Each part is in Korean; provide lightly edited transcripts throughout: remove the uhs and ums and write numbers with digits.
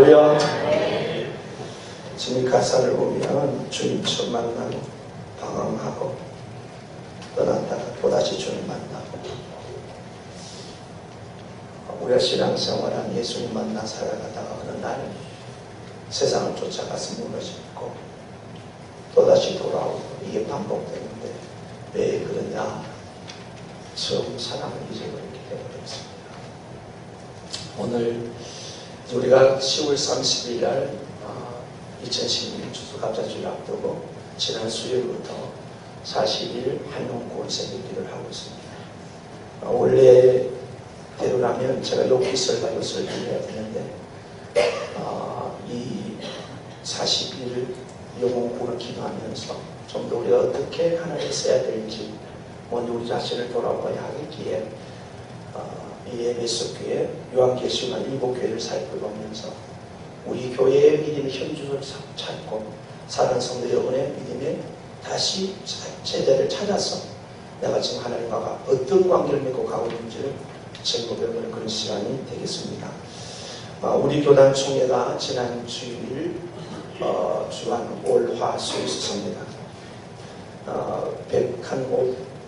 할렐루야. 지금 가사를 보면 주님 처음 만나고 방황하고 떠났다가 또다시 주님 만나고, 우리가 신앙생활한 예수님 만나 살아가다가 어느 날 세상을 쫓아가서 무너졌고 또다시 돌아오고, 이게 반복되는데 왜 그러냐? 처음 사랑을 잊어버리기 때문이었습니다. 오늘 우리가 10월 30일 날 2016년 추수감사주일 앞두고 지난 수요일부터 40일 한용구원 새벽기도를 하고 있습니다. 원래대로라면 제가 여기서 가지고 설교를 해야 되는데 이 40일 영혼구원을 기도하면서 좀 더 우리가 어떻게 하나님을 써야 될지 먼저 우리 자신을 돌아봐야 하기에 이 에베소 교회 요한계시관 7교회를 살펴보면서 우리 교회의 믿음의 현주소를 찾고 사랑하는 성도 여러분의 믿음에 다시 제대를 찾아서 내가 지금 하나님과 어떤 관계를 맺고 가고 있는지를 점검해보는 그런 시간이 되겠습니다. 우리 교단 총회가 지난 주일 주간 월화수에 있었습니다.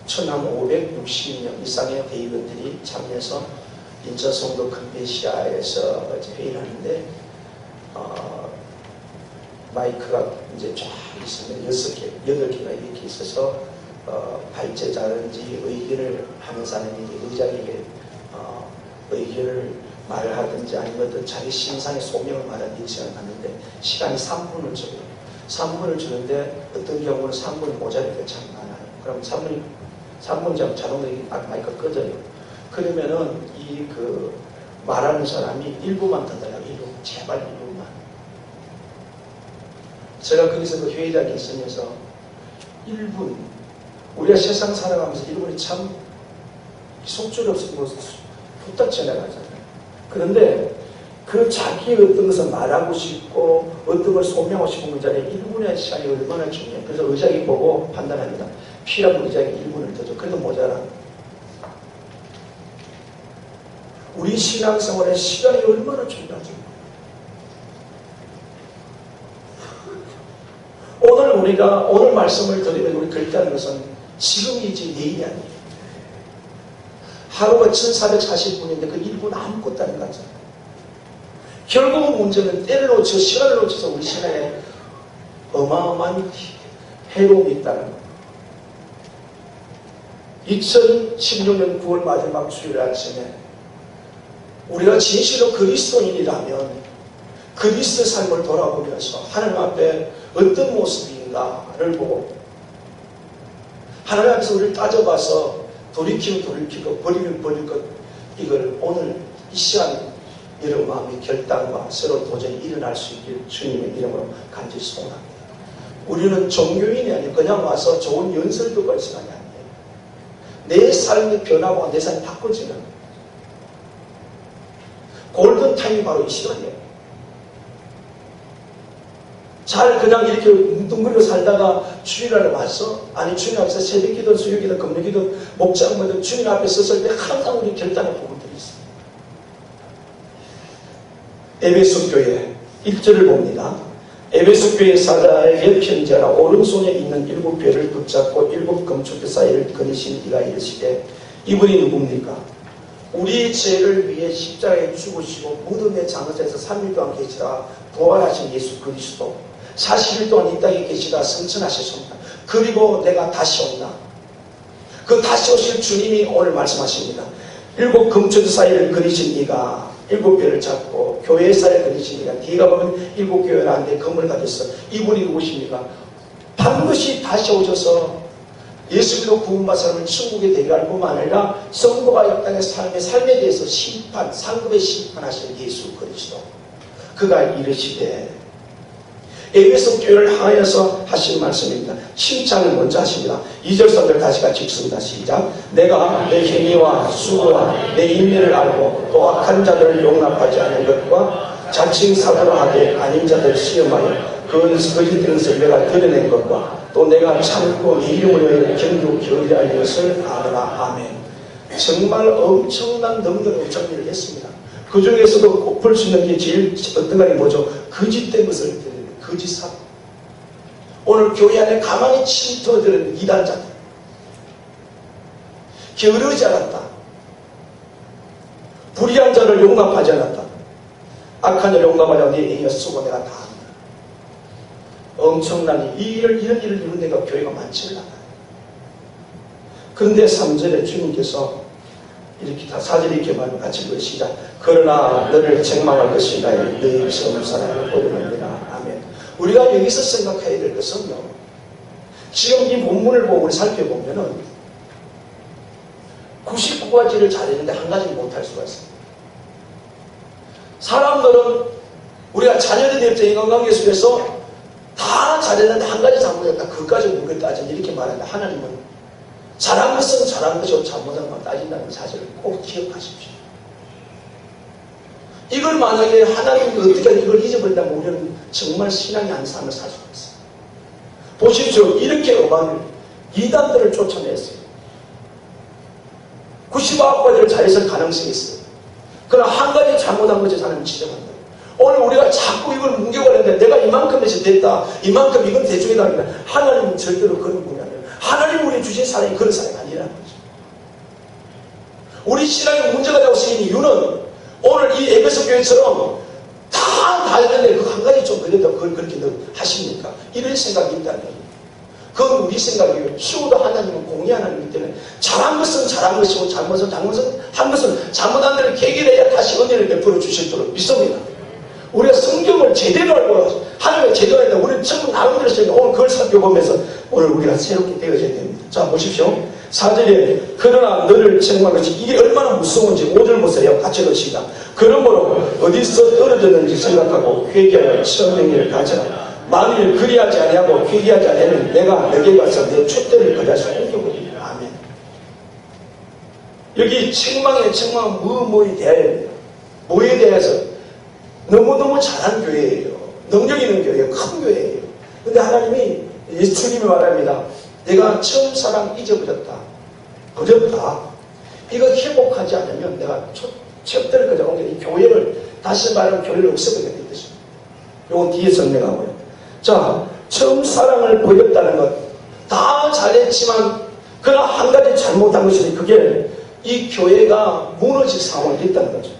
1560명 이상의 대의원들이 참여해서 인천 성도 컨벤시아에서 회의를 하는데 마이크가 이제 쫙 있으면 8개가 이렇게 있어서 발제자든지 의견을 하는 사람이 의장에게 의견을 말하든지 아니면 어떤 자기 신상의 소명을 말하는 시간을 갖는데 시간이 3분을 줘요. 3분을 주는데 어떤 경우는 3분이 모자랄 때 참 많아요. 그럼 3분 자동으로 마이크가 꺼져요. 그러면은 말하는 사람이 1분만 더 달라고. 1분, 제발 1분만. 제가 거기서 그 회의장에 있으면서 1분, 우리가 세상 살아가면서 1분이 참 속줄이 없으면 후딱 지나가잖아요. 그런데 그 자기의 어떤 것을 말하고 싶고 어떤 걸 소명하고 싶은 그 자리에 1분의 시간이 얼마나 중요해요. 그래서 의장이 보고 판단합니다. 필요하면 의장이 1분을 더 줘. 그래도 모자라. 우리 신앙생활의 시간이 얼마나 중요하죠. 오늘 말씀을 드리면 우리 결단하는 것은 지금이지 내일이 아니에요. 하루가 1440분인데 그 1분 아무것도 아닌 것 같잖아요. 결국은 문제는 때를 놓쳐 시간을 놓쳐서 우리 시간에 어마어마한 해로움이 있다는 것. 2016년 9월 마지막 주일 아침에 우리가 진실로 그리스도인이라면 그리스도의 삶을 돌아보면서 하나님 앞에 어떤 모습인가를 보고 하나님 앞에서 우리를 따져봐서 돌이키고 버리면 버릴 것, 이걸 오늘 이 시간 이런 마음의 결단과 새로운 도전이 일어날 수 있길 주님의 이름으로 간절히 소원합니다. 우리는 종교인이 아니고 그냥 와서 좋은 연설 듣고 할 시간이 아니에요. 내 삶이 변하고 내 삶이 바꿔지는 골든타임이 바로 이 시간이에요. 잘 그냥 이렇게 뭉뚱그리고 살다가 주일 와서, 아니 주님 앞에서 새벽기도, 수요기도, 금요기도, 목장기도 주님 앞에 섰을 때 항상 우리 결단의 부분들이 있어요. 에베소 교회 1절을 봅니다. 에베소 교회 사자에게 편지하라. 오른손에 있는 7뼈를 붙잡고 7 금초대 사이를 거니신 이가 이르시되, 이분이 누굽니까? 우리 죄를 위해 십자가에 죽으시고 무덤의 장사에서 3일 동안 계시다 부활하신 예수 그리스도, 40일 동안 이 땅에 계시다 승천하셨습니다. 그리고 내가 다시 온다. 그 다시 오실 주님이 오늘 말씀하십니다. 7 금초대 사이를 거니신 이가 7뼈를 잡고 교회의 사이를 거니신 이가, 뒤가 보면 7교회는 안 돼 검을 가졌어. 이분이 누구십니까? 반드시 다시 오셔서 예수님으로 구원받은 사람을 천국에 데려갈 뿐만 아니라 성도가 역당의 삶에 대해서 상급의 심판하실 예수 그리스도, 그가 이르시되, 에베소 교회를 향하여서 하신 말씀입니다. 칭찬을 먼저 하십니다. 2절 3절 다시 같이 읽습니다. 시작. 내가 내 행위와 수고와 내 인내를 알고 또 악한 자들을 용납하지 않은 것과 자칭 사도라 하되 아닌 자들을 시험하여 그 거짓된 것을 내가 드러낸 것과 또 내가 참고 네 이름을 위해 견디고 견디할 것을 아노라. 아멘. 정말 엄청난 능력으로 정리를 했습니다. 그 중에서도 볼 수 있는 게 제일 어떤 게 뭐죠? 거짓된 것을 드리는 거짓 사도. 오늘 교회 안에 가만히 침투어드는 이단자들. 게으르지 않았다. 불의한 자를 용납하지 않았다. 악한 자를 용납하지 않았다. 내 애여 쓰고 내가 다 한다. 엄청난 이런 일을 이룬 데가 교회가 많지는 않아요. 그런데 3절에 주님께서 이렇게 다 4절에 이렇게 말하면 같이 읽어 시작. 그러나 너를 책망할 것이 나의 너희 성사랑을 보여줍니다. 아멘. 우리가 여기서 생각해야 될 것은요, 지금 이 본문을 보고 우리 살펴보면은 99가지를 잘했는데 한 가지를 못할 수가 있어요. 사람들은 우리가 자녀들의 입장에 인간관계 속에서 다 잘했는데 한 가지 잘못했다. 그것까지 우리가 따진다. 이렇게 말하는데 하나님은 잘한 것은 잘한 것이고 잘못한 건 따진다는 사실을 꼭 기억하십시오. 이걸 만약에 하나님이 어떻게 이걸 잊어버린다면 우리는 정말 신앙이 안 삶을 살 수가 있어요. 보십시오. 이렇게 음악을 이단들을 쫓아냈어요. 99가지를 잘했을 가능성이 있어요. 그러나 한 가지 잘못한 것이 하나님 지적한다. 오늘 우리가 자꾸 이걸 뭉개버렸는데 내가 이만큼 해서 됐다. 이만큼 이건 대충이다. 하나님은 절대로 그런 분이 아니에요. 하나님 우리 주신 사람이 그런 사람이 아니라는 거죠. 우리 신앙에 문제가 되고 생긴 이유는 오늘 이 에베소 교회처럼 다 했는데 그 한 가지 좀 그래도 그걸 그렇게 하십니까? 이런 생각이 있다는 거예요. 그건 우리 생각이에요. 쉬워도 하나님은 공의 하나님이기 때문에 잘한 것은 잘한 것이고 잘못은 한 것은 잘못한 데를 계기해야 다시 은혜를 베풀어 주실 줄로 믿습니다. 우리가 성경을 제대로 알고 하나님을 제대로 알고 우리는 전부 나름대로 쓰니까 오늘 그걸 살펴보면서 오늘 우리가 새롭게 되어져야 됩니다. 자 보십시오. 4절에 그러나 너를 책망할 것이 이게 얼마나 무서운지 5절 보세요. 같이 읽읍시다. 그러므로 어디서 떨어졌는지 생각하고 회개하여 천명리를 가져라. 만일 그리하지 아니하고 회개하지 아니하면 내가 너에게 가서 내 촛대를 그려서 옮겨버리리라. 아멘. 여기 책망은 뭐에 대하여 뭐에 대해서 너무너무 잘한 교회예요. 능력 있는 교회예요. 큰 교회예요. 근데 하나님이 예수님이 말합니다. 내가 처음 사랑 잊어버렸다. 버렸다. 이거 회복하지 않으면 내가 촛대를 그려 옮겨 이 교회를 다시 말하면 교회를 없애버리게 될 것입니다. 이건 뒤에 설명하고요. 자, 처음 사랑을 버렸다는 것 다 잘했지만 그러나 한 가지 잘못한 것이 그게 이 교회가 무너질 상황이 있다는 거죠.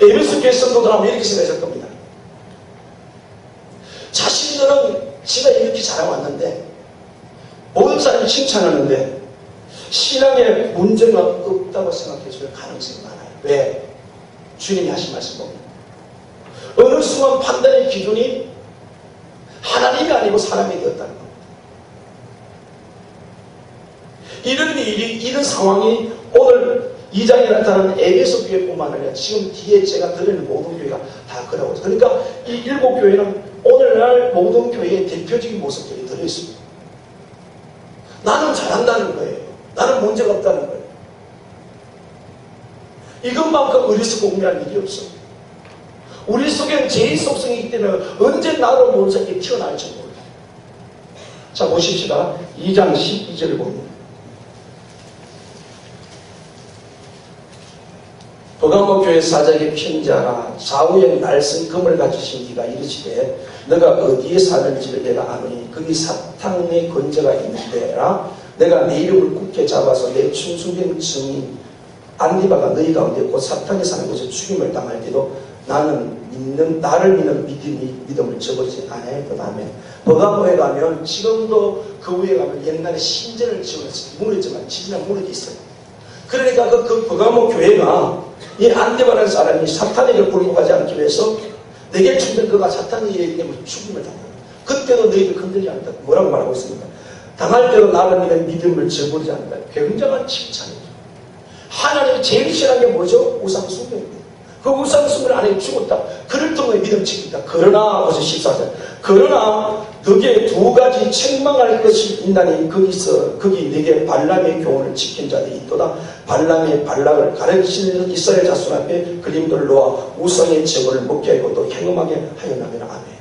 에베소 교회 성도들은 이렇게 생각했을 겁니다. 자신들은 지가 이렇게 자라왔는데 모든 사람이 칭찬하는데 신앙에 문제가 없다고 생각해줄 가능성이 많아요. 왜? 주님이 하신 말씀 봅니다. 어느 순간 판단의 기준이 하나님이 아니고 사람이 되었다는 겁니다. 이런 일이, 이런 상황이 오늘 2장에 나타나는 에베소 교회뿐만 아니라 지금 뒤에 제가 드리는 모든 교회가 다 그러고 있어요. 그러니까 이 7교회는 오늘날 모든 교회의 대표적인 모습들이 들어있습니다. 나는 잘한다는 거예요. 나는 문제가 없다는 거예요. 이것만큼 어리석고 공개할 일이 없습니다. 우리 속에는 죄의 속성이기 때문에 언제 나로 모르는 사람이 튀어나올지 몰라요. 자 보십시다. 2장 12절을 봅니다. 버가모 교회 사장의 편지하라. 좌우에 날선 금을 가지신 네가 이르시되 너가 어디에 사는지를 내가 아노니 거기 사탄의 건재가 있는데라. 내가 내 이름을 굳게 잡아서 내 충성된 증인 안디바가 너희 가운데 곧 사탄이 사는 곳에 죽임을 당할 때도 나를 믿는 믿음을 저버리지 않아야겠다. 아멘. 버가모에 가면 지금도 그 위에 가면 옛날에 신전을 지어놨어요. 무너졌지만 지지난 무너져 있어요. 그러니까 그 버가모 교회가 이 안디바라는 사람이 사탄에게 굴복하지 않기 위해서 내게 충전 그가 사탄에게 죽임을 당한다. 그때도 너희들 건들지 않는다. 뭐라고 말하고 있습니까? 당할 때도 나를 믿는 믿음을 저버리지 않는다. 굉장한 칭찬이죠. 하나님이 제일 싫어하는 게 뭐죠? 우상숭배입니다. 그 우상숭배를 안에 죽었다. 그를 통해 믿음 지킨다. 그러나 벌써 14절. 그러나 너게 두 가지 책망할 것이 있나니 거기 네게 발람의 교훈을 지킨 자들이 있도다. 발람의 발락을 가르치는 이스라엘 자손 앞에 그림들을 놓아 우상의 제물을 먹게 하고 또 행음하게 하였나면 아멘.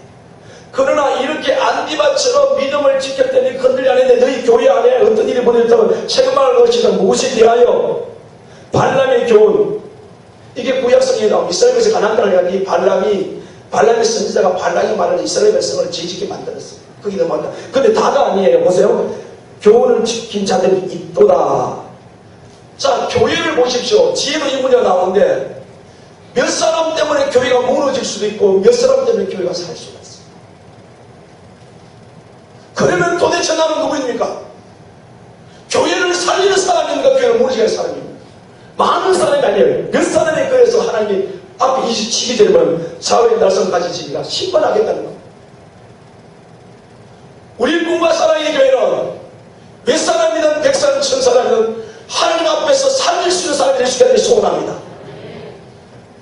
그러나 이렇게 안디바처럼 믿음을 지켰더니 건들지 않았는데 너희 교회 안에 어떤 일이 벌어졌다고 책망할 것이다. 무엇에 대하여 발람의 교훈 이게 구약성경에 나오면 이스라엘에서 가나안 땅을 향한 이 발람의 선지자가 발람이 말하는 이스라엘 백성을 지지게 만들었어요. 그게 넘어간다. 근데 다가 아니에요. 보세요. 교훈을 지킨 자들이 있도다. 자, 교회를 보십시오. 지혜로 이 문제가 나오는데 몇 사람 때문에 교회가 무너질 수도 있고 몇 사람 때문에 교회가 살 수가 있어요. 그러면 도대체 나는 누구입니까? 교회를 살리는 사람입니까? 교회를 무너지게 할 사람입니까? 많은 사람이 아니에요. 몇 사람에 그래서 하나님이 앞에 27기 되면 사회의 날성까지 지기가 심판하겠다는 겁니다. 우리 꿈과 사랑의 교회는 몇 사람이든 100사람, 1000사람이든 하나님 앞에서 살릴 수 있는 사람이 될 수 있기를 소원합니다.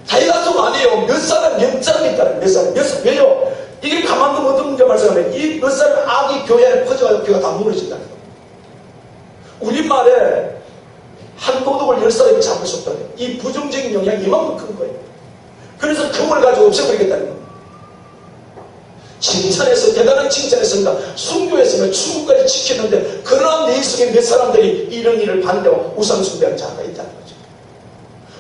다이다성 아니에요. 몇 사람, 몇 사람이 있다는 몇 사람, 왜요? 이게 가만두면 어떤 문제 말씀하면 이 몇 사람 악이 교회 안에 퍼져가지고 교회가 다 무너진다는 겁니다. 우리말에 한 도덕을 10사람이 잡을 수 없다는 거예요. 이 부정적인 영향이 이만큼 큰 거예요. 그래서 금을 가지고 없애버리겠다는 겁니다. 칭찬해서 대단한 칭찬했습니다. 순교했으면 충분까지 지켰는데 그러나 내 속에 몇 사람들이 이런 일을 반대하고 우상숭배하는 자가 있다는 거죠.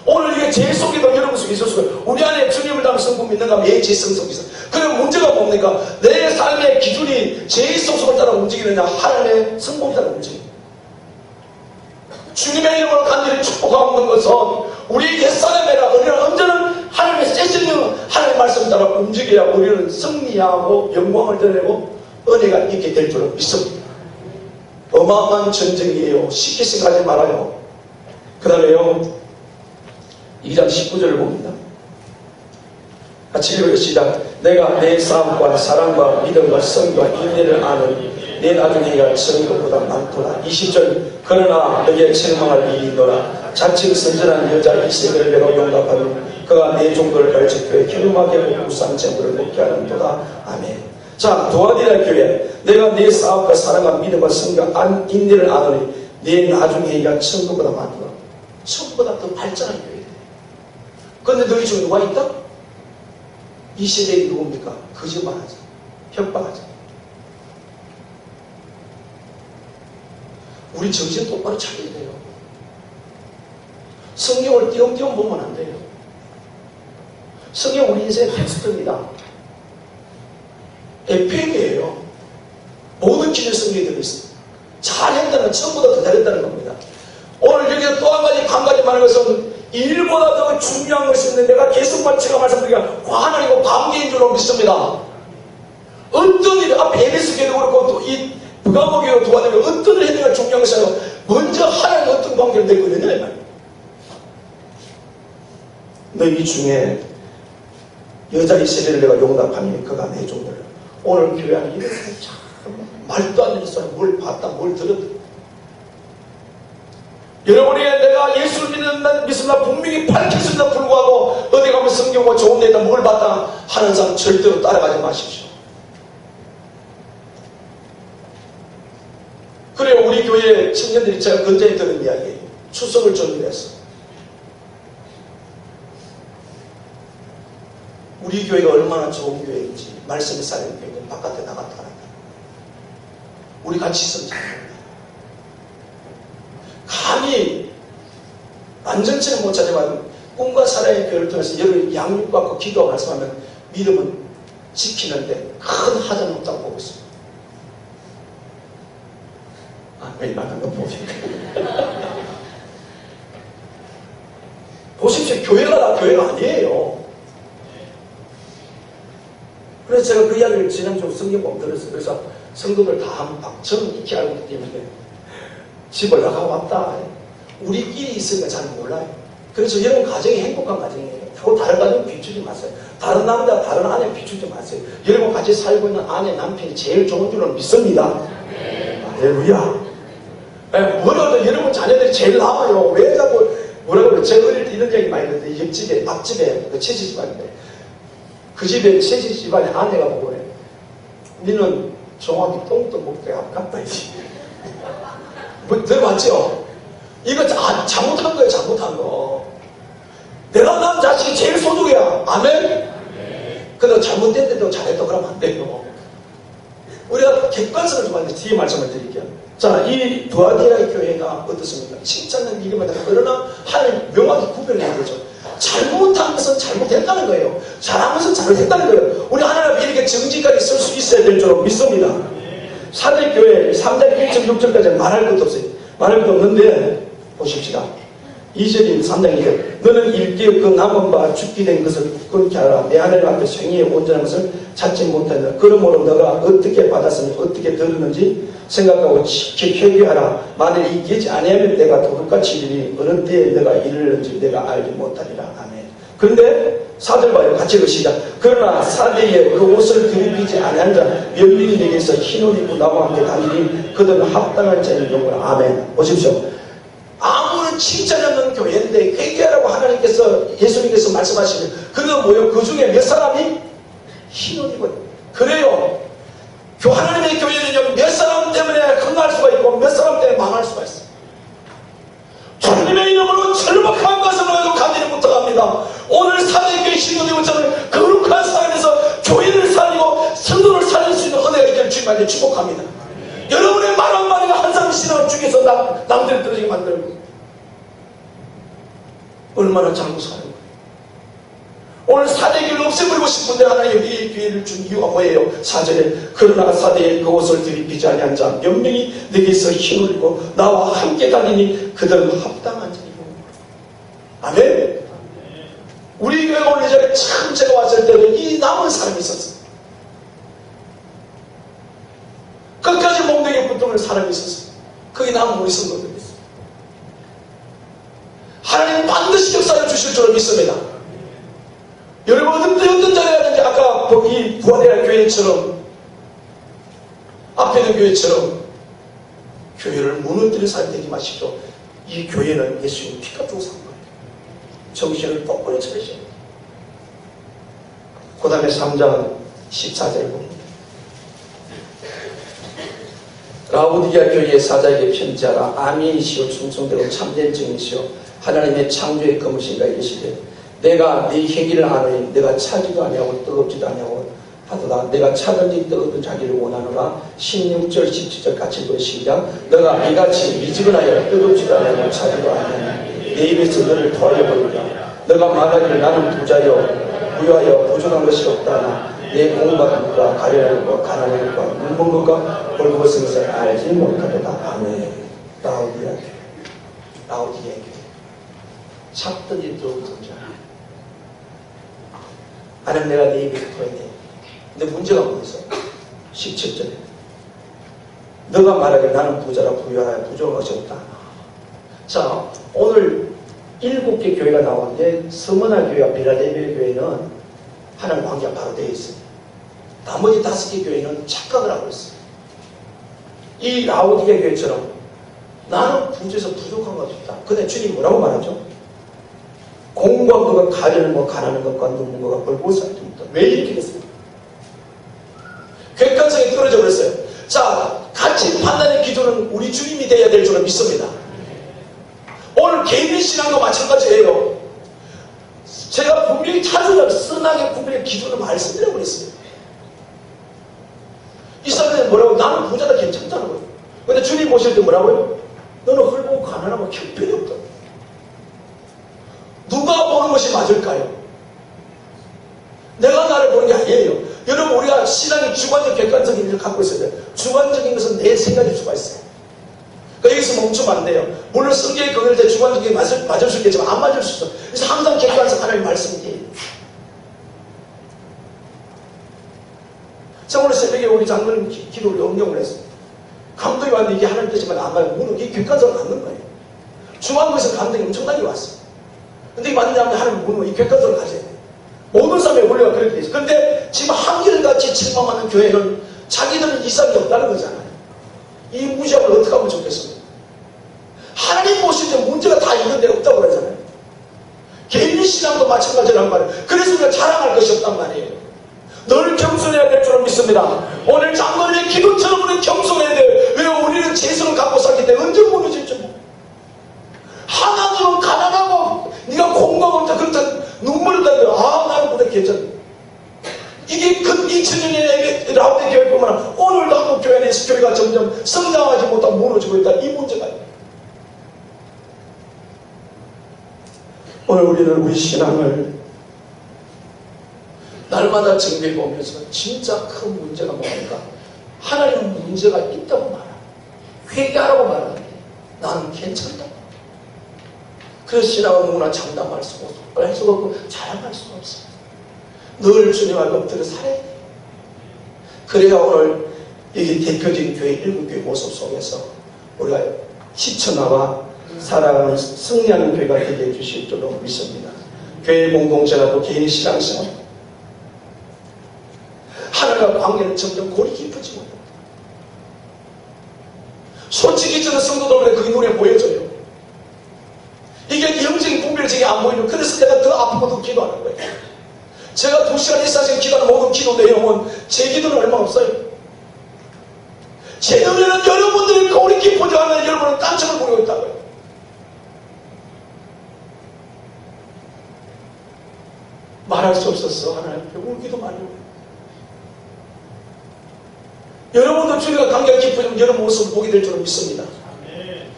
오늘 이게 제 속에도 여러분 속에 있을 수가 있어요. 우리 안에 주님을 닮은 성품 믿는가 하면 제 성성이 있어요. 그럼 문제가 뭡니까? 내 삶의 기준이 제 성성을 따라 움직이느냐 하나님의 성품을 따라 움직이느냐. 주님의 이름으로 간절히 축복하는 것은 우리 옛사람이라 우리는 언제나 하나님의 세신령 하나님의 말씀 따라 움직여야 우리는 승리하고 영광을 드러내고 은혜가 있게 될 줄을 믿습니다. 어마어마한 전쟁이에요. 쉽게 생각하지 말아요. 그 다음에요 2장 19절을 봅니다. 같이 읽어요. 시작. 내가 내 싸움과 사랑과 믿음과 성과 인내를 아는 내 나중에가 정것보다 많도다. 20절. 그러나 너희의 책망할 일이 있노라. 자칭 선전한 여자 이세벨을 내가 용납하며 그가 내 종들을 가르쳐 교회 기름하게 하고 우상 제물을 먹게 하는도다. 아멘. 자, 도아디라 교회. 내가 내 싸움과 사랑과 믿음과 성과 인내를 아노니 내 나중에가 천국보다 많도다. 천국보다 더 발전한 교회다. 그런데 너희 중에 누가 있다? 이 세대에 누굽니까? 거짓말하자. 협박하자. 우리 정신 똑바로 차려야 돼요. 성경을 띄엄띄엄 보면 안 돼요. 성경 우리 인생의 텍스트입니다. FM이에요. 모든 기준 성경에 들어있습니다. 잘했다는 처음보다 더 잘했다는 겁니다. 오늘 여기서 또 한 가지 감각이 많은 것은 일보다 더 중요한 것이 있는데 내가 계속 제가 말씀드리기가 과하나니고 관계인 줄로 믿습니다. 어떤 일 앞에 에베소교회도 그렇고 또 이 부가모교회로 도와내면 어떤 일을 해야 중요한 것이 아니라 먼저 하나님 어떤 관계를 맺고 있느냐 이 말이에요. 너희 중에 여자 이세벨을 내가 용납하니 그가 내 종들. 오늘 교회 안에 이렇게 참 말도 안 되는 사람 뭘 봤다 뭘 들었다. 여러분이 내가 예수를 믿습니다 분명히 밝혔음에도 불구하고 어디 가면 성경과 좋은 데다 뭘 봤다 하는 사람 절대로 따라가지 마십시오. 그래요. 우리 교회 청년들이 제가 건전히 들은 이야기예요. 추석을 준비했어. 우리 교회가 얼마나 좋은 교회인지 말씀이 쌓이는 교회는 바깥에 나갔다 하라. 우리 같이 있으면 잘합니다. 감히 완전치는 못 찾지만 꿈과 사랑의 교회를 통해서 여러분이 양육받고 기도하고 말씀하면 믿음은 지키는데 큰 하자는 없다고 보고 있습니다. 이만한 거 보십시오. 보십시오. 교회가 다 교회가 아니에요. 그래서 제가 그 이야기를 지난주 성경 보면 들었어요. 그래서 성도들 다 한박 저는 익히 알고 있기 때문에 집을 나가고 왔다. 우리끼리 있으니까 잘 몰라요. 그래서 여러분 가정이 행복한 가정이에요. 다른 가정 비추지 마세요. 다른 남자, 다른 아내 비추지 마세요. 여러분 같이 살고 있는 아내, 남편이 제일 좋은 줄로 믿습니다. 할렐루야. 뭐라도 여러분 자녀들이 제일 나아요. 왜 자꾸 뭐라고 그래요? 제가 어릴 때 이런 얘기 많이 했는데 옆집에 앞집에 그 채집 집안인데 그 집에 채집 집안에 아내가 보고 그래. 니는 정확히 똥도 먹되 아깝다 이지. 뭐 들어봤죠? 이거 잘못한 거예요. 잘못한 거. 내가 낳은 자식이 제일 소중이야. 아멘? 근데 잘못됐는데도 잘했다 그러면 안 돼요. 우리가 객관성을 좀 하는데 뒤에 말씀을 드릴게요. 자, 이 두아디라 교회가 어떻습니까? 칭찬은 이름에 따라 그러나 하나님 명확히 구별해야 되죠. 잘못한 것은 잘못했다는 거예요. 잘한 것은 잘못했다는 거예요. 우리 하나님 이렇게 정직하게 쓸 수 있어야 될 줄 믿습니다. 사대교회 3장 1절 6절까지 말할 것도 없어요. 말할 것도 없는데 보십시다. 2절인 3장 2절 너는 일기에 그 남은 바 죽게 된 것을 끊게 하라. 내 하나님 앞에 생애에 온전한 것을 찾지 못한다. 그러므로 너가 어떻게 받았으니 어떻게 들었는지 생각하고 지켜 회개하라. 만일 이기지 아니하면 내가 도둑같이 이르니 어느 때에 내가 이르는지 내가 알지 못하리라. 아멘. 그런데 4절 봐요. 같이 읽으시자. 그러나 사대에 그 옷을 들이비지 아니한 자 몇명이 내게서 흰옷 입고 나와 함께 다니니 그들은 합당한 자인 경우라. 아멘. 보십시오. 아무런 칭찬이 없는 교회인데 회개하라고 하나님께서 예수님께서 말씀하시면 그거 뭐예요? 그 중에 몇 사람이 흰옷 입어요. 그래요. 하나님의 교회는요 몇 사람 때문에 흥할 수가 있고 몇 사람 때문에 망할 수가 있어요. 주님의 이름으로 절박한 것으로 가지를 못합니다. 오늘 사대교회 신도님처럼 거룩한 삶에서 교회를 살리고 성도를 살릴 수 있는 은혜가 있기를 주님한테 축복합니다. 여러분의 말 한마디가 한 사람 신앙을 죽여서 남들을 떨어지게 만들고 얼마나 잘못 사는 거예요. 오늘 사대교회를 없애버리고 싶은데 하나님 이 기회를 준 이유가 뭐예요? 4절에 그러나 사대에 그 옷을 들이비지 아니한 자 몇 명이 내게서 힘을 입고 나와 함께 다니니 그들은 합당한 자이고. 아멘. 우리 교회가 오늘 전에 처음 제가 왔을 때는 이 남은 사람이 있었어요. 끝까지 몽둥이에 붙들는 사람이 있었어요. 그게 남은 우리 성도들이 있어요. 하나님 반드시 역사해 주실 줄 믿습니다. 여러분 어떤 자리에 하는지 아까 이 부활의 교회처럼 앞에 있는 교회처럼 교회를 무너뜨려 살되지 마십시오. 이 교회는 예수님 피가 주고 산 거예요. 정신을 똑바로 차리셔야 돼요. 그 다음에 3장 14절에 봅니다. 라오디게아 교회의 사자에게 편지하라. 아멘이시오 충성되고 참된 증이시오 하나님의 창조의 검으신가 이르시되 내가 네 행위를 아노니 내가 차지도 아니하고 뜨겁지도 아니하고 하도다. 내가 차든지 뜨겁든 자기를 원하노라. 16절 17절 같이 읽어 시작. 너가 이같이 미지근하여 뜨겁지도 아니하고 차지도 아니하니 내 입에서 너를 토하여 버리라. 너가 말하기를 나는 부자여 부유하여 부족한 것이 없다나 내 공부가 누가 가련한 것 가난한 것 굶은 것과 벌거벗은 것을 알지 못하도다. 아멘. 라오디게아 교회 라오디게아 교회 찾든지 뜨겁든지 하나님 내가 내 입에 토해야 돼. 근데 문제가 뭐였어? 17절에 너가 말하기를 나는 부자라 부유하라 부족한 것이 없다. 자 오늘 7개 교회가 나오는데 서머나 교회와 빌라델비아 교회는 하나님 관계가 바로 되어 있어요. 나머지 5개 교회는 착각을 하고 있어요. 이 라오디게아 교회처럼 나는 부자에서 부족한 것이 없다. 근데 주님 뭐라고 말하죠? 공부한 것과 가려는 것, 가난한 것과 눈먼 것과 벌거벗은 것이 없다. 왜 이렇게 됐어요? 객관성이 떨어져 버렸어요. 자, 가치 판단의 기준은 우리 주님이 되어야 될 줄은 믿습니다. 오늘 개인의 신앙도 마찬가지예요. 제가 분명히 찾으려 선하게 분명히 기준을 말씀드려 버렸어요. 이 사람들은 뭐라고? 나는 부자다 괜찮다는 거예요. 근데 주님 보실 때 뭐라고요? 너는 헐고 가난하고 형편이 없다. 누가 보는 것이 맞을까요? 내가 나를 보는 게 아니에요. 여러분 우리가 신앙이 주관적 객관적인 일을 갖고 있어야 돼요. 주관적인 것은 내 생각일 수가 있어요. 그러니까 여기서 멈추면 안 돼요. 물론 성경에 그럴 때 주관적인 게 맞을 수 있겠지만 안 맞을 수 있어. 그래서 항상 객관적 하나님 말씀이에요. 자 오늘 새벽에 우리 장로님 기도를 영령을 했어요. 감동이 왔는데 이게 하나님 뜻이면 안 가요. 물론 이게 객관성을 갖는 거예요. 주관부에서 감동이 엄청나게 왔어요. 근데 이게 맞느냐 하면 하나님 모르면 이 객관성을 가져야 돼요. 모든 사람의 원리가 그렇게 돼 있어요. 그런데 지금 한결같이 책망하는 교회는 자기들은 이상이 없다는 거잖아요. 이 무시함을 어떻게 하면 좋겠습니까? 하나님 보실 때 문제가 다 있는 데 없다고 그러잖아요. 개인 신앙도 마찬가지란 말이에요. 그래서 우리가 자랑할 것이 없단 말이에요. 늘 겸손해야 될 줄은 믿습니다. 오늘 장로님의 기도처럼 우리는 겸손해야 돼요. 왜 우리는 재성을 갖고 살기 때문에 언제 무너질지 몰라요. 하나님은 가난하고 네가 공부하고 없다 그렇다 눈물을 흘려. 아 나는 그래 괜찮아. 이게 그 2000년에 라오디게아 교회뿐만 아니라 오늘도 한국 교회 내에서 교회가 점점 성장하지 못하고 무너지고 있다. 이 문제가 오늘 우리는 우리 신앙을 날마다 정비해 보면서 진짜 큰 문제가 뭡니까? 하나님은 문제가 있다고 말합니다. 회개하라고 말하는데 나는 괜찮다. 그래서 신앙은 누구나 장담할 수가 없고 할 수가 없고 자랑할 수가 없어요. 늘 주님 앞에 엎드려 살아야 돼요. 그래야 오늘 여기 대표적인 교회 일곱교회 모습 속에서 우리가 지쳐나와 살아가는 승리하는 교회가 되게 해주실 줄로 믿습니다. 교회 공동체라도 개인의 신앙생활 하나님과 관계는 점점 골이 깊어지고 솔직히 저는 성도들한테 그게 눈에 보여져요. 이게 영적인 분별이 제게 안 보이는 그래서 내가 더 아프고 더 기도하는 거예요. 제가 2시간 1시간씩 기도하는 모든 기도 내용은 제 기도는 얼마 없어요. 제 눈에는 여러분들이 골이 깊어져가면 여러분은 딴청을 부리고 있다고요. 말할 수 없었어. 하나님께 울기도 많이 울어요. 여러분도 주님과 관계가 깊어지면 여러분 모습을 보게 될 줄은 믿습니다.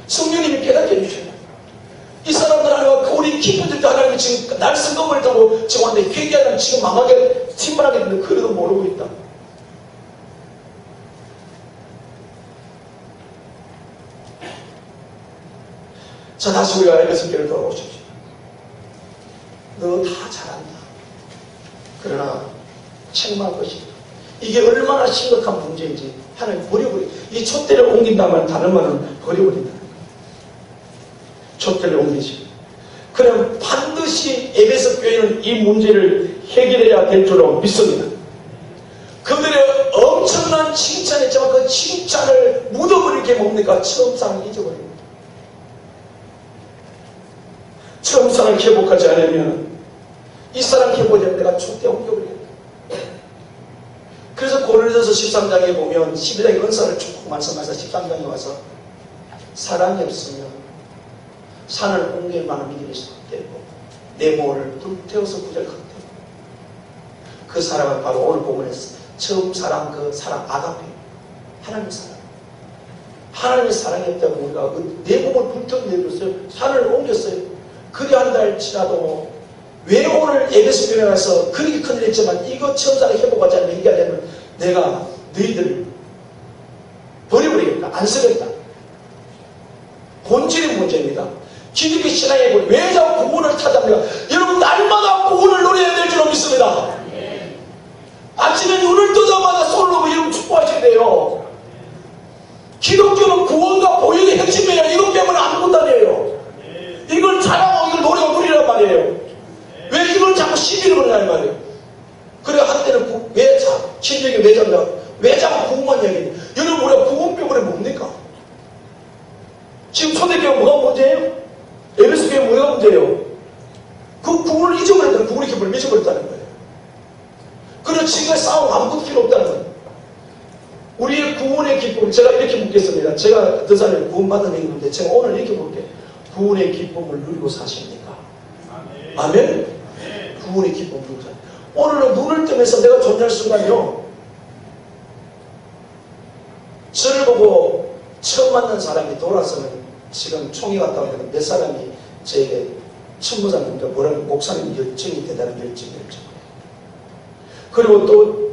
성령님이 깨닫게 해주셔요. 이 사람들 하나님과 골이 깊어질 때 하나님이 지금 날 성공을 두고 지금 왔는데 회개하면 지금 망하게 침몰하게 되는데 그래도 모르고 있다. 자, 다시 우리가 에베소 교회를 돌아오십시오. 너 다 잘한다. 그러나 책망할 것이다. 이게 얼마나 심각한 문제인지 하나님 버려버려. 이 촛대를 옮긴다면 다른 말은 버려버린다는 거예요. 촛대를 옮기지. 그럼 반드시 에베소 교회는 이 문제를 해결해야 될 줄로 믿습니다. 그들의 엄청난 칭찬했지만 그 칭찬을 묻어버릴 게 뭡니까? 처음 사랑을 잊어버립니다. 처음 사랑을 회복하지 않으면 이 사랑 회복을 내가 촛대 옮겨버리겠다. 그래서 고린도서 13장에 보면 12장에 은사를 쭉 말씀하셔서 13장에 와서 사랑이 없으면 산을 옮길 만한 믿음이 있어도 되고 내 몸을 불태워서 구절하게 되고 그 사랑은 바로 오늘 본문에서 처음 사랑 그 사랑 아가페 하나님의 사랑 하나님의 사랑이 없다고 우리가 내 몸을 불태워 내줬어요. 산을 옮겼어요. 그리 한 달 지나도 왜 오늘 에베소 교회에 와서 그렇게 큰일 했지만 이거 처음 사랑 회복하지 않으면 얘기하려면 내가 너희들을 버려버리겠다. 안 쓰겠다. 본질의 문제입니다. 기독교 신앙에 보면 왜 자꾸 구원을 찾아합니까? 여러분 날마다 구원을 노려야 될 줄로 믿습니다. 아침에 눈을 뜨자마자 손을 놓고 여러분 축복하셔야 돼요. 기독교는 구원과 보혈의 핵심이에요. 이것 빼면 아무것도 아니에요. 이걸 잘하고 이걸 노래고 누리란 말이에요. 왜 이걸 자꾸 시비를 걸느냐 이 말이에요. 그래 한때는 왜 신경이 왜 잡냐 왜 자꾸 구원만 이야기해. 여러분 우리가 구원 빼고는 뭡니까? 지금 초대교회 뭐가 문제예요? 에베소 교회 뭐가 문제예요? 그 구원을 잊어버렸다는 구원의 기쁨을 잊어버렸다는 거예요. 그래서 지금의 싸움 아무것도 필요 없다는 거예요. 우리의 구원의 기쁨 제가 이렇게 묻겠습니다. 제가 그 사람을 구원받은 얘기인데 제가 오늘 이렇게 묻게 구원의 기쁨을 누리고 사십니까? 아멘? 구원의 기쁨을 누리고 사십니까? 오늘은 눈을 뜨면서 내가 존재할 순간요 저를 보고 처음 만난 사람이 돌아서는 지금 총회 갔다 오니까 몇 사람이 저에게 천부장님과 뭐라고 목사님 열정이 대단한 열정 그리고 또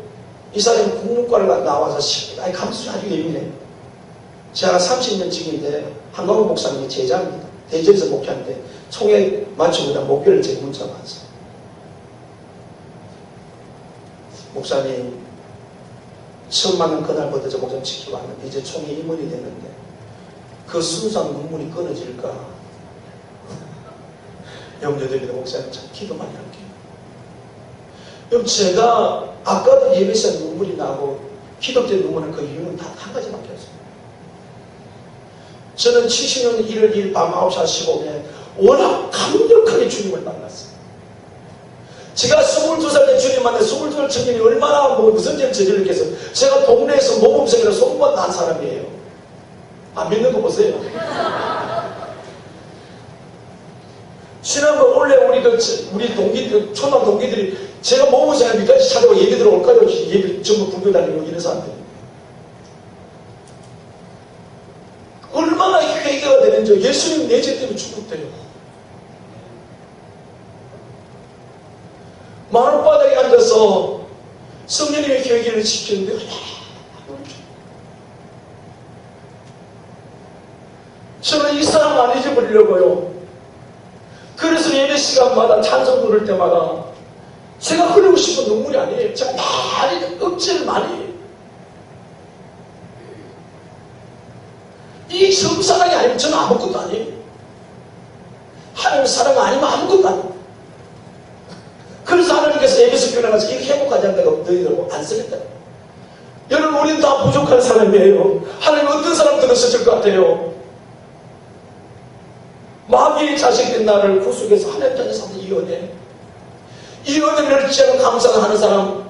이 사람이 국문과를 나와서 감수가 아주 예민해. 제가 30년 직인데 한강호 목사님의 제자입니다. 대전에서 목회하는데 총회 마치고다 목요일 제 문자가 왔어요. 목사님 처음 만난 그날부터 저 목사님 지키고 왔는데 이제 총회 임원이 됐는데 그 순수한 눈물이 끊어질까 염려됩니다. 목사님 참 기도 많이 할게요. 그럼 제가 아까도 예배에서 눈물이 나고 기도 때 눈물은 그 이유는 다 한 가지밖에 없어요. 저는 70년 1월 2일 밤 9시 15분에 워낙 강력하게 주님을 만났어요. 제가 22살 때 주님 만나 22살 청년이 얼마나 무슨 죄를 저질렀겠어요. 제가 동네에서 모범생이라 소문만 난 사람이에요. 안 믿는 거 보세요. 지난번 원래 우리 동기들, 초등 동기들이 제가 모범생을 밑까지 찾아오고 예배 들어올까요? 예배 전부 불교 다니고 이런 사람들. 얼마나 회개가 되는지 예수님 내 죄 때문에 죽었대요. 가서 성령님의 교회를 지키는데 저는 이 사람 안 잊어버리려고요. 그래서 예배 시간마다 찬송 부를 때마다 제가 흘리고 싶은 눈물이 아니에요. 제가 많이 억지를 많이 해요. 이 정사랑이 아니면 저는 아무것도 아니에요. 하나님 사랑 아니면 아무것도 아니에요. 그래서 하나님께서 에베소 교회에 가서 이렇게 행복하지 않다가 너희들 안 쓰겠다. 여러분 우리는 다 부족한 사람이에요. 하나님 어떤 사람 들으셨을 것 같아요? 마귀의 자식된 나를 구속해서 하나님 자녀 삼는 이 은혜, 이 은혜를 지하고 감사하는 사람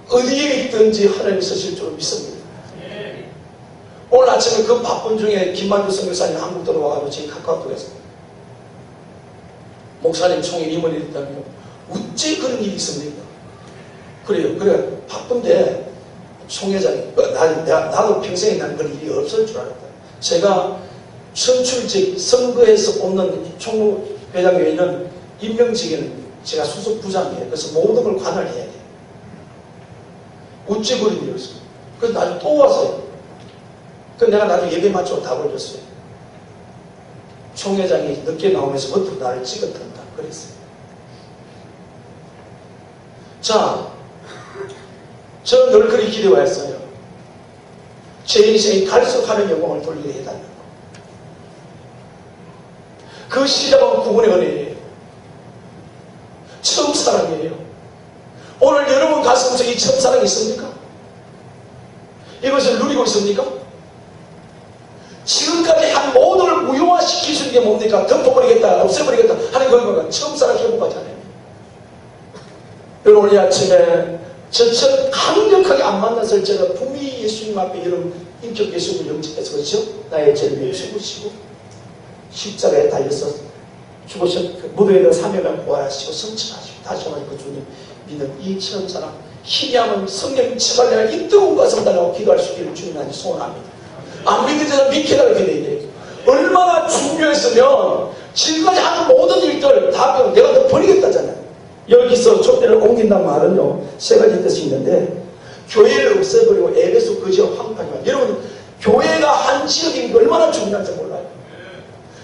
어디에 있든지 하나님이 쓰실 줄 믿습니다. 오늘 아침에 그 바쁜 중에 김만주 선교사님 한국 들어와가지고 지금 카카오톡에서 목사님 총회 임원이 됐다며 어찌 그런 일이 있습니까? 그래요. 그래 바쁜데 총회장이 나도 평생에 난 그런 일이 없을 줄 알았다. 제가 선출직 선거에서 뽑는 총무회장에 있는 임명직에는 제가 수석 부장이에요. 그래서 모든 걸 관할해야 돼요. 어찌 그런 일이 있어요. 그래서 나중에 또 왔어요. 그래서 내가 나중에 예배 마치고 답을 줬어요. 총회장이 늦게 나오면서부터 나를 찍어든다 그랬어요. 자, 저는 늘 그리 기도했어요. 제 인생이 갈수록 하는 영광을 돌리게 해달라고. 그 시작은 구원의 은혜예요. 처음 사랑이에요. 오늘 여러분 가슴속에 이 처음 사랑이 있습니까? 이것을 누리고 있습니까? 지금까지 한 모든 걸 무효화시킬 수 있는 게 뭡니까? 덮어버리겠다, 없애버리겠다 하는 결과가 처음 사랑 회복하잖아요. 여러분 오늘 아침에 저처럼 강력하게 안 만났을 제가 분명히 예수님 앞에 이런 인격 예수를 영접해서 그렇죠? 나의 죄를 위해 죽으시고 십자가에 달려서 죽으셔 무도에다 사명을 보아하시고 성취하시고 다시 한번 그 주님 믿는 이 처음 사랑 희미함은 성령 제발 내가 이 뜨거운 가슴 달라고 기도할 수 있기를 주님한테 소원합니다. 안 믿는 자는 믿게 달라고 기도해야 돼요. 얼마나 중요했으면 지금까지 하는 모든 일들 다 내가 너 버리겠다잖아요. 여기서 촛대를 옮긴다는 말은요 세 가지 뜻이 있는데 교회를 없애버리고 에베소 그 지역 황폐하지만 여러분 교회가 한 지역이 얼마나 중요한지 몰라요.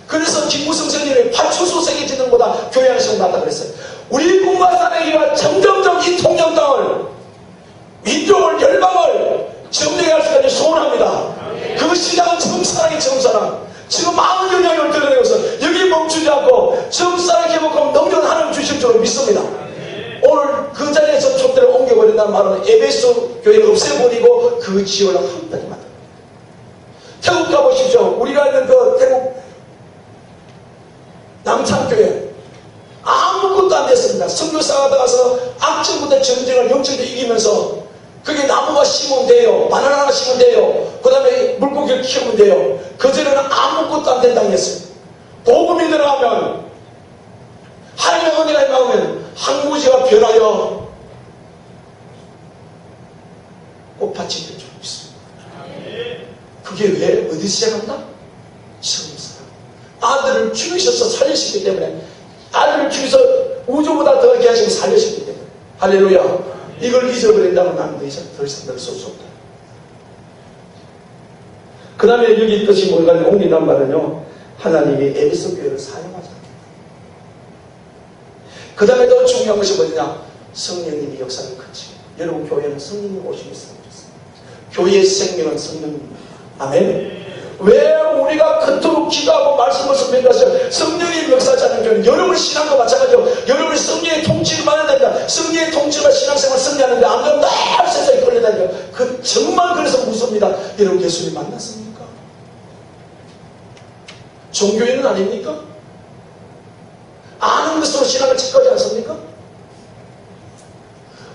그래서 김무성 선생님이 파출소 세계지는 보다 교회 안에서 낫다 그랬어요. 우리 꿈과 사내기가 점점점 이 통영 땅을 민족을 열방을 점령해 할 수까지 소원합니다. 그 시작은 정사랑이 정사랑. 지금 많은 영향을 드러내고서 여기 멈추지 않고 정사랑 회복하면 능력을 하나님 주실 줄 믿습니다. 오늘 그 자리에서 촛대를 옮겨버린다는 말은 에베소 교회를 없애버리고 그 지역을 한다는 말. 태국 가보십시오. 우리가 있는 그 태국 남창교회 아무것도 안 됐습니다. 선교사가 들어가서 악정부대 전쟁을 영적으로 이기면서 그게 나무가 심으면 돼요. 바나나가 심으면 돼요. 그 다음에 물고기를 키우면 돼요. 그전에는 아무것도 안 된다고 했어요. 복음이 들어가면 하나님의 은혜가 임하면 항무지가 변하여 꽃밭이 될 줄 믿습니다. 그게 왜 어디 시작한다? 처음사 아들을 죽이셔서 살리셨기 때문에 아들을 죽여서 우주보다 더 귀하시고 살리셨기 때문에 할렐루야. 이걸 잊어버린다면 나는 더 이상 늘 쏠 수 없다. 그 다음에 여기 뜻이 뭔가 옮긴단 말은요 하나님이 에베소 교회를 사용하잖아요. 그 다음에 더 중요한 것이 뭐냐 성령님이 역사를 그치고 여러분 교회는 성령님 오시겠습니다. 교회의 생명은 성령입니다. 아멘. 왜 우리가 그토록 기도하고 말씀을 선포하셔 성령의 역사하지 않는 교회는 여러분 신앙과 마찬가지로 여러분이 성령의 통치를 받아야 된다. 성령의 통치가 신앙생활 승리하는데 안 그러면 날 세상에 끌려다녀. 그 정말 그래서 무섭니다. 여러분 예수님 만났습니까? 종교인은 아닙니까? 아는 것으로 신앙을 책하지 않습니까?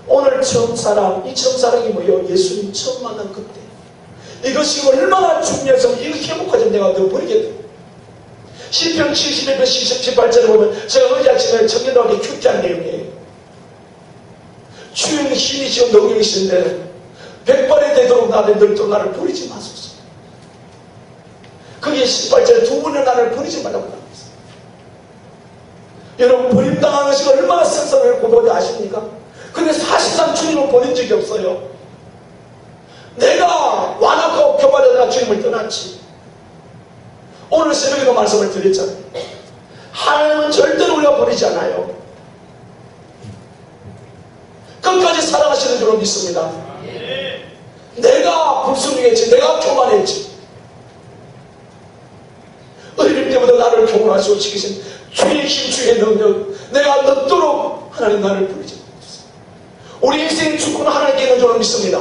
오늘 처음 사랑, 이 처음 사랑이 뭐예요? 예수님 처음 만난 그때. 이것이 얼마나 중요해서 이렇게 행복하지 내가 너 버리겠다. 시편 71편 18절에 보면 제가 어제 아침에 청년들에게 큐티한 내용이에요. 주인 힘이시오 능력이신데 백발이 되도록 나를 늘도 나를 버리지 마소서. 그게 18절에 두 번의 나를 버리지 말라고 나왔어요. 여러분, 버림당한 것이 얼마나 성성을 고도한지 아십니까? 근데 사실상 주님을 버린 적이 없어요. 내가 완악하고 교만하다가 주님을 떠났지. 오늘 새벽에도 말씀을 드렸잖아요. 하나님은 절대로 우리가 버리지 않아요. 끝까지 사랑하시는 줄로 믿습니다. 내가 불순종했지, 내가 교만했지, 어릴 때부터 나를 교만하시고 지키신 주의 힘, 주의 능력, 내가 늦도록 하나님 나를 부르지 못했어요. 우리 인생의 축복은 하나님께 있는 줄로 믿습니다.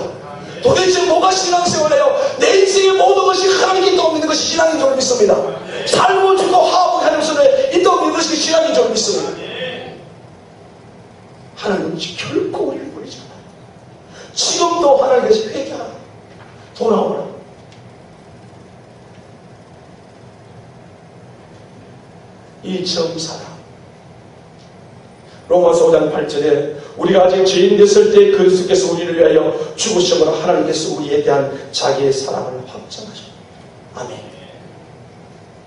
도대체 뭐가 신앙생활이에요? 내 인생의 모든 것이 하나님께 있다고 믿는 것이 신앙인 줄로 믿습니다. 살고 죽고 화합하고 하나님 손에 있다고 믿는 것이 신앙인 줄로 믿습니다. 하나님은 결코 우리를 버리지 않아요. 지금도 하나님께서 회개하라, 돌아오라. 이 처음 사랑, 로마서 5장 8절에 우리가 아직 죄인 됐을 때 그리스도께서 우리를 위하여 죽으심으로 하나님께서 우리에 대한 자기의 사랑을 확정하셨다. 아멘.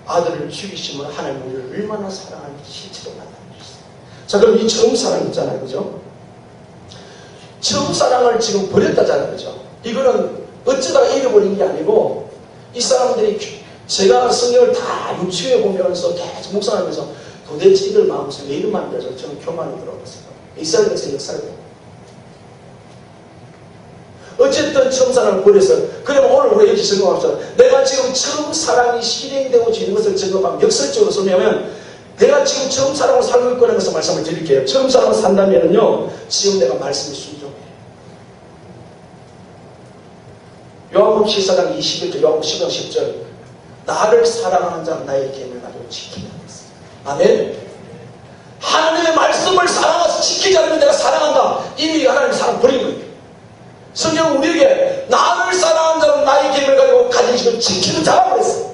아들을 죽이심으로 하나님 우리를 얼마나 사랑하는지 실제로 나타내셨어요. 자, 그럼 이 처음 사랑 있잖아요, 그죠? 처음 사랑을 지금 버렸다잖아요, 그죠? 이거는 어쩌다가 잃어버린 게 아니고, 이 사람들이, 제가 성경을 다 유추해 보면서 계속 묵상하면서 도대체 이들 마음속에 왜 이런 마음이 들어서 저는 교만이 들어봤어요. 이스라엘 역사를 보고. 어쨌든 처음 사랑을 버려서, 그러면 오늘 우리 여기 점검합시다. 내가 지금 처음 사랑이 실행되고 있는 것을 점검하면, 역설적으로 설명하면, 내가 지금 처음 사랑을 살고 있다는 것을 말씀을 드릴게요. 처음 사랑을 산다면요, 지금 내가 말씀에 순종해요. 요한복음 14장 21절, 요한복음 10장 10절. 나를 사랑하는 자는 나의 계명을 가지고 지키라 했어요. 아멘. 하나님의 말씀을 사랑해서 지키지 않으면 내가 사랑한다. 이미 하나님의 사랑 버린 거예요. 성경은 우리에게 나를 사랑하는 자는 나의 계명을 가지고 가진 지금 지키는 자라고 그랬어요.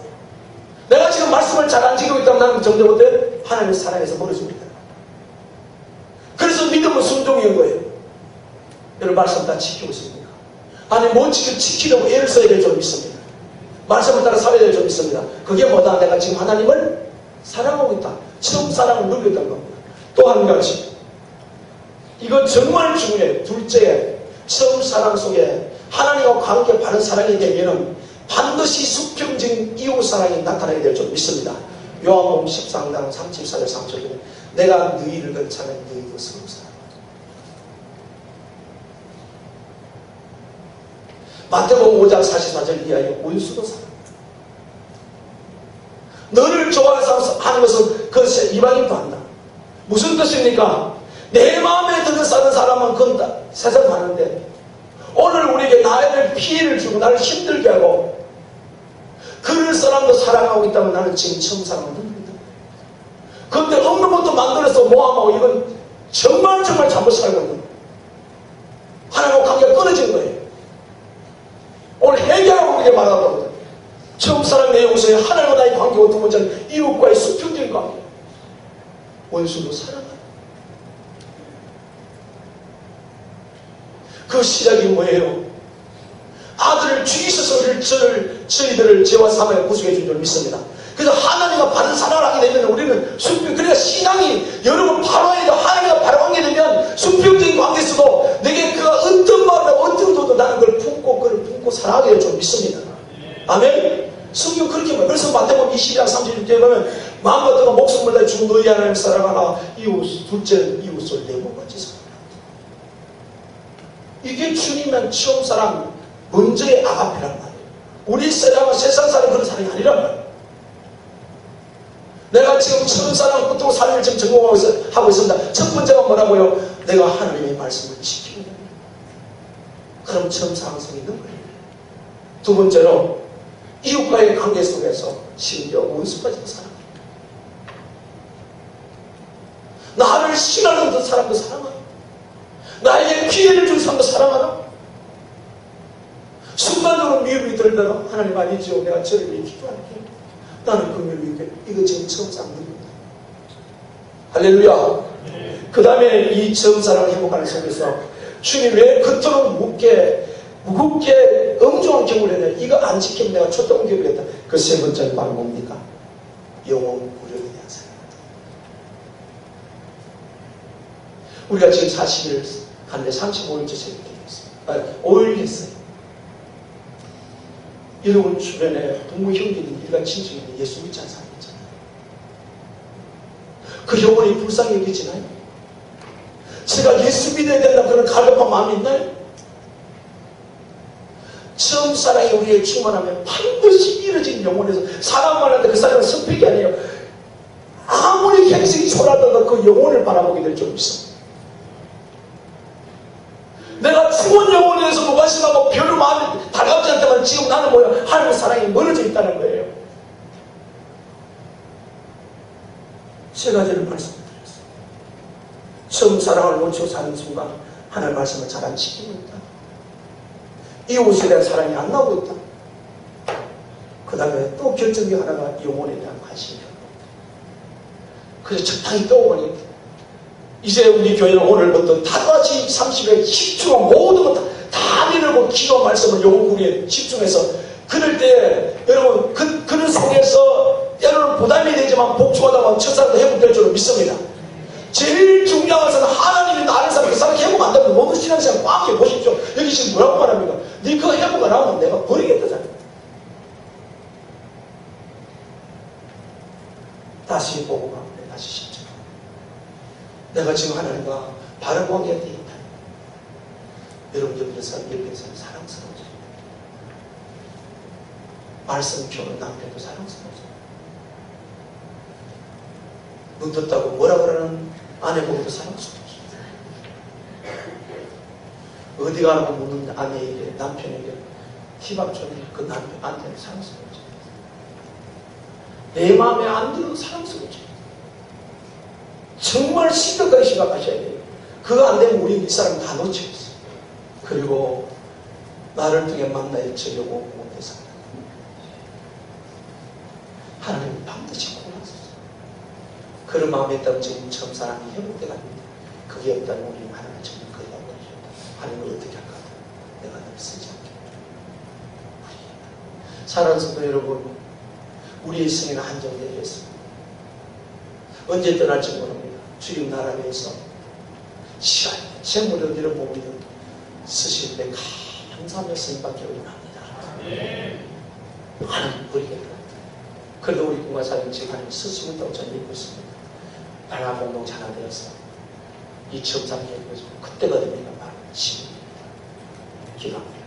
내가 지금 말씀을 잘 안 지키고 있다면 나는 점점 어때? 하나님의 사랑에서 멀어지고 있다. 그래서 믿음은 순종인 거예요. 여러분 말씀 다 지키고 있습니까? 아니 못 지키려고 애를 써야 될 줄 믿습니다. 말씀을 따라 살아야 될 줄 믿습니다. 그게 뭐다? 내가 지금 하나님을 사랑하고 있다. 처음 사랑을 누리고 있다는 겁니다. 또 한 가지, 이건 정말 중요해요. 둘째, 처음 사랑 속에 하나님과 관계 바른 사랑이 되면은 반드시 수평적인 이웃사랑이 나타나게 될 줄 믿습니다. 요한복음 13장 34절 3절에 내가 너희를 괜찮은 너희도 서로 사랑하라. 마태복음 5장 44절 이하에 원수도 사랑하라. 너를 좋아하는 것은 그것이 이방인도 한다. 무슨 뜻입니까? 내 마음에 드는 사람은 그건 세상 많은데 오늘 우리에게 나를 피해를 주고 나를 힘들게 하고 그럴 사람도 사랑하고 있다면 나는 지금 처음 사랑을 누립니다. 그런데 없는 것도 만들어서 모함하고 이건 정말 잘못 살고 있는 거예요. 하나님과 관계가 끊어진 거예요. 오늘 회개하고 그렇게 말하거든요. 처음 사랑 내 용서에 하나님과 나의 관계고 두 번째는 이웃과의 수평적인 관계. 원수도 사랑하라. 그 시작이 뭐예요? 아들을 죽이셔서 저희들을 죄와 사망에 구속해 준 줄 믿습니다. 그래서 하나님과 바른 사랑을 하게 되면 우리는 수평, 그러니까 신앙이 여러분 바로 해도 하나님과 바로 관계 되면 수평적인 관계에서도 내게 그가 어떤 말을 하고 어떤 도도 나는 그걸 품고 사랑하게 될 줄 믿습니다. 아멘? 성경 그렇게 말해요. 그래서 마태복음 20장 36절에 보면 마음과 뜻과 목숨을 다해 주 너희 하나님 사랑하라. 둘째는 이웃을 내 몸같이 사랑하라. 이게 주님의 처음 사랑 먼저의 아가페란 말이에요. 우리 사랑은 세상 사람 그런 사람이 아니란 말이에요. 내가 지금 처음 사랑 붙들고 삶을 지금 전공하고 있습니다. 첫 번째가 뭐라고요? 내가 하나님의 말씀을 지키는 거예요. 그럼 처음 사랑 속에 있는 거예요. 두 번째로 이웃과의 관계 속에서 심지어 원수까지 사랑합니다. 나를 싫어하는 그 사람도 사랑하라. 나에게 피해를 준 사람도 사랑하라. 순간적으로 미움이 들더라. 하나님 아니죠. 내가 저를 위해 기도할게. 나는 그 미움이 돼. 이거 지금 처음 사랑인 겁니다. 할렐루야. 그 다음에 이 처음 사랑을 회복하는 속에서 주님 왜 그토록 무겁게 엄중한 경우를 했냐. 이거 안 지키면 내가 초점 경우를 했다. 그 세 번째는 바로 뭡니까? 영혼 무력에 대한 사랑이다. 우리가 지금 40일 하는데 35일째 새벽 기도했어요. 5일 했어요. 여러분 주변에 부모 형제들 일가 친척이 예수 믿지 않는 사람 있잖아요. 그 영혼이 불쌍히 여기지나요? 제가 예수 믿어야 된다 그런 가격한 마음이 있나요? 처음 사랑이 우리의 충만하면 반드시 이루어진 영혼에서 사랑만 하는데 그 사랑은 선택이 아니에요. 아무리 행색이 초라하다도 그 영혼을 바라보게 될 줄 있어. 내가 죽은 영혼에 대해서 무관심하고 별로 마음이 다가오지 않다면 지금 나는 뭐야? 하나님의 사랑이 멀어져 있다는 거예요. 세 가지를 말씀드렸어요. 처음 사랑을 놓치고 사는 순간 하나님의 말씀을 잘 안 지키고 있다. 이웃에 대한 사랑이 안 나오고 있다. 그 다음에 또 결정적 하나가 영혼에 대한 관심이다. 그래서 적당히 떠오르니 이제 우리 교회는 오늘부터 다같이 30에 집중한 모든 것 다 내려고 기도 말씀을 영혼구리에 집중해서 그럴 때 여러분 그런 속에서 여러분 부담이 되지만 복종하다 보면 첫사람도 회복될 줄로 믿습니다. 제일 중요한 것은 하나님이 나를 사람 그 사람 회복 안 되면 모든 신앙생활 꽉 해보십시오. 여기 지금 뭐라고 말합니까? 네 그 회복 안 하면 내가 버리겠다잖아. 다시 보고 가면 다시 십자. 내가 지금 하나님과 바른 관계가 되어 있다. 여러분 옆에 사람 사랑스러워져. 말씀 표는 남편도 사랑스러워져. 눈 떴다고 뭐라 그러는 아내 보고도 사랑스러워져. 어디 가라고 묻는 아내에게 남편에게 티밥 주는 그 남편한테는 사랑스러워져. 내 마음에 안 들어도 사랑스러워져. 정말 심각하게 생각하셔야 돼요. 그거 안 되면 우리 이 사람 다 놓치고 있어요. 그리고 나를 통해 만나야 저려고 못해서 하나님은 반드시 구원하셨어요. 그런 마음이 있다면 지금 처음 사랑이 회복되가 아닙니다. 그게 없다면 우리는 하나님을 정말 거의 안 버리셨다. 하나님을 어떻게 할까? 내가 너를 쓰지 않겠다. 사랑하는 성도 여러분, 우리의 승리는 한정되어 있습니다. 언제 떠날지 모릅니다. 주님 나라 위해서 시간, 재물을 잃어보면 쓰시는데 감사하며 쓰임밖에 없습니다. 하나님 버리겠다. 그래도 우리 꿈과 사랑 지금 하나님 쓰시고 있다고 저는 믿고 있습니다. 나라 공동체 하나 되어서 이 처음 상기해 보시고 그때가 되면 말을 시입니다. 기도합니다.